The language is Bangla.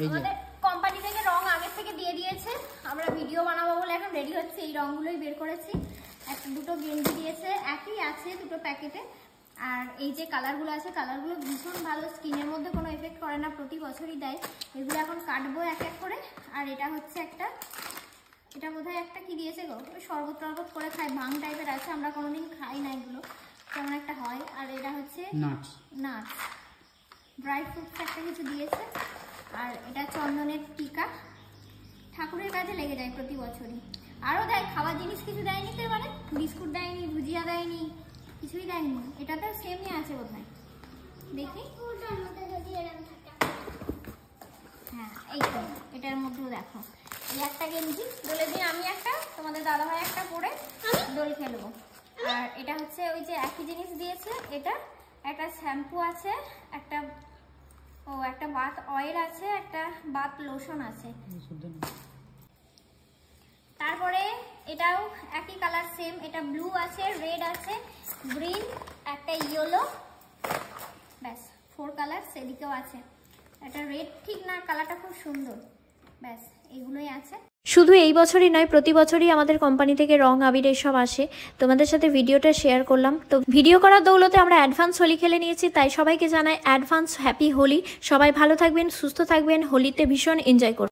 আমাদের কোম্পানি থেকে রং আগের থেকে দিয়ে দিয়েছে, আমরা ভিডিও বানাবো বলে এখন রেডি হচ্ছে। এই রংগুলোই বের করেছি। একটা দুটো গেঞ্জি দিয়েছে, একই আছে দুটো প্যাকেটে। আর এই যে কালারগুলো আছে, কালারগুলো ভীষণ ভালো, স্কিনের মধ্যে কোনো এফেক্ট করে না, প্রতি বছরই দেয়। এগুলো এখন কাটবো এক এক করে। আর এটা হচ্ছে একটা, এটা বোধহয় একটা কি দিয়েছে গো, শরবত টরবত করে খাই, ভাং টাইপের আছে, আমরা কোনোদিন খাই না এগুলো, কেমন একটা হয়। আর এটা হচ্ছে নাটস, ড্রাই ফ্রুটস একটা কিছু দিয়েছে। আর এটা চন্দনের টিকা, ঠাকুরের কাজে লেগে যায় প্রতি বছরই। আরও দেয়, খাওয়ার জিনিস কিছু দেয়নি তো এবারে, বিস্কুট দেয়নি, ভুজিয়া দেয়নি, কিছুই দেয়নি। এটাতে সেমই আছে বোধহয়, দেখি। হ্যাঁ এই তো, এটার মধ্যেও দেখো এই একটা গেঞ্জি, দোলের দিন আমি একটা, তোমাদের দাদাভাই একটা পরে দোল খেলবো। আর এটা হচ্ছে ওই যে একই জিনিস দিয়েছে, এটা একটা শ্যাম্পু আছে, একটা একটা বাথ অয়েল আছে, একটা বাথ লোশন আছে। তারপরে এটাও একই কালার সেম, এটা ব্লু আছে, রেড আছে, গ্রিন, একটা ইয়েলো, ব্যাস 4 কালার। সেদিকেও আছে এটা রেড, ঠিক না, কালারটা খুব সুন্দর, ব্যাস এইগুলোই আছে। শুধু এই বছরই নয়, প্রতি বছরই আমাদের কোম্পানি থেকে রং আবির এসব আসে। তোমাদের সাথে ভিডিওটা শেয়ার করলাম। তো ভিডিও করার দৌলতে আমরা অ্যাডভান্স হোলি খেলে নিয়েছি, তাই সবাইকে জানাই অ্যাডভান্স হ্যাপি হোলি। সবাই ভালো থাকবেন, সুস্থ থাকবেন, হোলিতে ভীষণ এনজয় করবেন।